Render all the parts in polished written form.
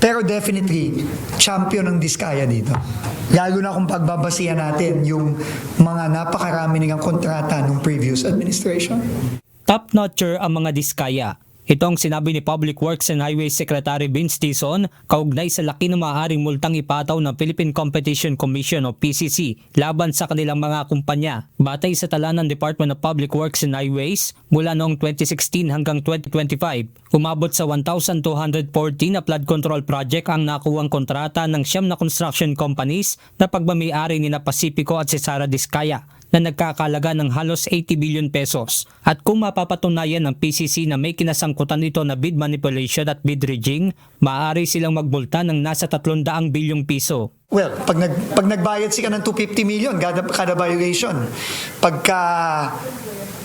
Pero definitely, champion ng Diskaya dito. Lalo na kung pagbabasihan natin yung mga napakarami nilang kontrata ng previous administration. Top-notcher ang mga Diskaya. Itong sinabi ni Public Works and Highways Secretary Vince Dizon kaugnay sa laki ng maaaring multang ipataw ng Philippine Competition Commission o PCC laban sa kanilang mga kumpanya. Batay sa tala ng Department of Public Works and Highways, mula noong 2016 hanggang 2025, umabot sa 1,214 na flood control project ang nakuwang kontrata ng 9 na construction companies na pagmamayari ni Pacifico at Sara Diskaya na nagkakalaga ng halos 80 billion pesos. At kung mapapatunayan ng PCC na may kinasangkutan ito na bid manipulation at bid rigging, maaari silang magmulta ng nasa 300 bilyong piso. Well, pag nagbayad sila ng 250 million kada violation, pagka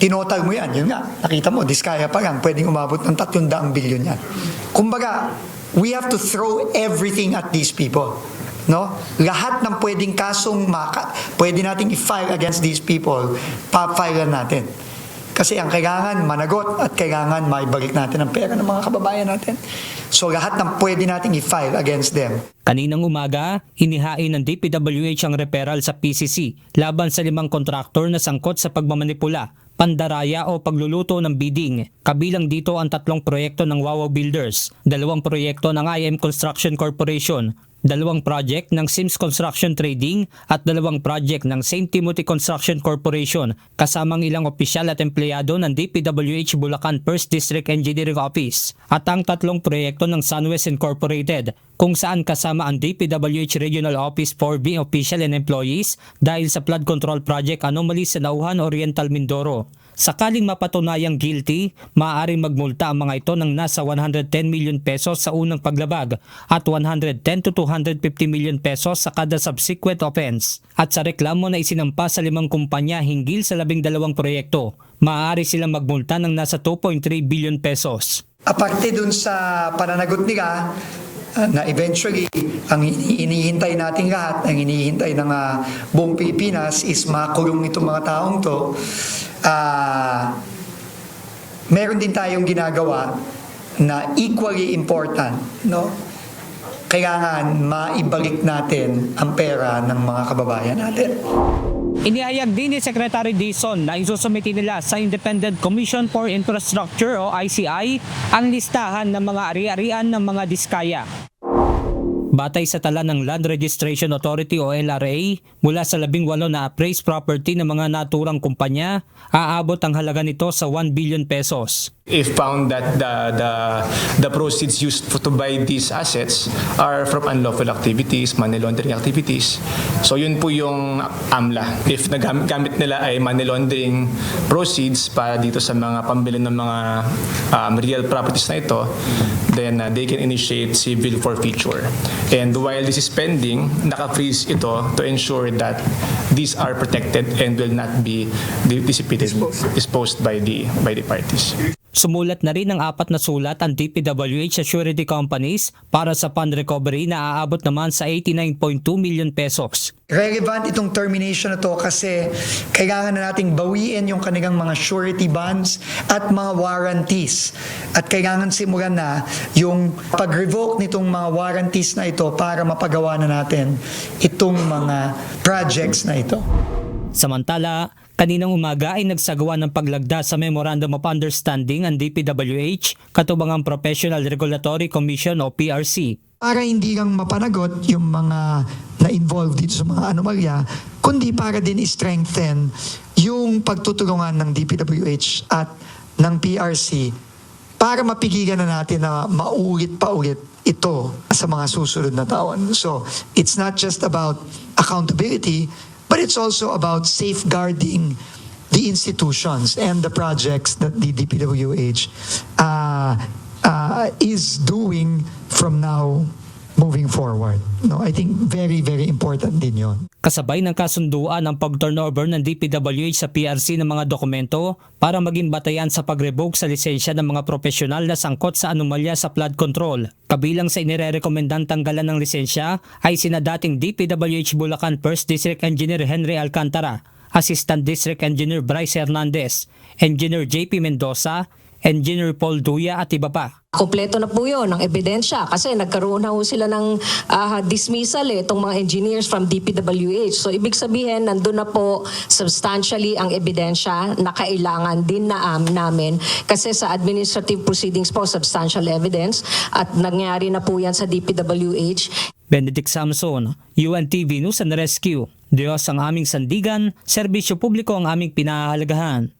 tinotal mo yan, yun nga, nakita mo, Diskaya pa lang, pwedeng umabot ng 300 billion yan. Kumbaga, we have to throw everything at these people. No? Lahat ng pwedeng kasong pwede nating i-file against these people, pa-file natin. Kasi ang kailangan managot at kailangan maibalik natin ang pera ng mga kababayan natin. So lahat ng pwede nating i-file against them. Kaninang umaga, inihain ng DPWH ang referral sa PCC laban sa 5 kontraktor na sangkot sa pagmamanipula, pandaraya o pagluluto ng bidding. Kabilang dito ang 3 proyekto ng Wawa Builders, 2 proyekto ng IM Construction Corporation, 2 project ng Sims Construction Trading at 2 project ng St. Timothy Construction Corporation kasamang ilang opisyal at empleyado ng DPWH Bulacan 1st District Engineering Office at ang 3 proyekto ng Sunwest Incorporated kung saan kasama ang DPWH Regional Office 4B official and employees dahil sa flood control project anomaly sa Nauhan Oriental Mindoro. Sakaling mapatunayang guilty, maaaring magmulta ang mga ito ng nasa 110 million pesos sa unang paglabag at 110 to 250 million pesos sa kada subsequent offense. At sa reklamo na isinampa sa 5 kumpanya hinggil sa 12 proyekto, maaari silang magmulta ng nasa 2.3 billion pesos. Aparte dun sa pananagot nila, na eventually, ang inihintay natin lahat, ang inihintay ng buong Pilipinas is makulong itong mga taong to. Meron din tayong ginagawa na equally important, no? Kailangan maibalik natin ang pera ng mga kababayan natin. Inihayag din ni Secretary Dizon na isusumiti nila sa Independent Commission for Infrastructure o ICI ang listahan ng mga ari-arian ng mga Diskaya. Batay sa tala ng Land Registration Authority o LRA, mula sa 18 na appraised property ng mga naturang kumpanya, aabot ang halaga nito sa 1 billion pesos. If found that the proceeds used to buy these assets are from unlawful activities, money laundering activities, so yun po yung AMLA. If nagamit nila ay money laundering proceeds para dito sa mga pambili ng mga real properties na ito, then they can initiate civil forfeiture. And while this is pending, naka-freeze ito to ensure that these are protected and will not be dissipated, disposed by the parties. Sumulat na rin ng 4 na sulat ang DPWH sa surety companies para sa fund recovery na aabot naman sa 89.2 million pesos. Relevant itong termination na to kasi kailangan na nating bawiin yung kanilang mga surety bonds at mga warranties. At kailangan simulan na yung pag-revoke nitong mga warranties na ito para mapagawa na natin itong mga projects na ito. Samantala, kaninang umaga ay nagsagawa ng paglagda sa Memorandum of Understanding ang DPWH katubang ang Professional Regulatory Commission o PRC. Para hindi lang mapanagot yung mga na-involved dito sa mga anomalya, kundi para din i-strengthen yung pagtutulungan ng DPWH at ng PRC para mapigilan na natin na maulit pa ulit ito sa mga susunod na taon. So, it's not just about accountability, but it's also about safeguarding the institutions and the projects that the DPWH is doing from now moving forward. No, I think very, very important din yun. Kasabay ng kasunduan ang pag-turnover ng DPWH sa PRC ng mga dokumento para maging batayan sa pag-revoke sa lisensya ng mga profesional na sangkot sa anomalya sa flood control. Kabilang sa inirekomendang tanggalan ng lisensya ay sina dating DPWH Bulacan 1st District Engineer Henry Alcantara, Assistant District Engineer Bryce Hernandez, Engineer JP Mendoza, Engineer Paul Duya at iba pa. Kompleto na po yun ang ebidensya kasi nagkaroon na ho sila ng dismissal itong mga engineers from DPWH. So ibig sabihin nandun na po substantially ang ebidensya na kailangan din na namin kasi sa administrative proceedings po substantial evidence at nangyari na po yan sa DPWH. Benedict Samson, UNTV News and Rescue. Diyos ang aming sandigan, serbisyo publiko ang aming pinahahalagahan.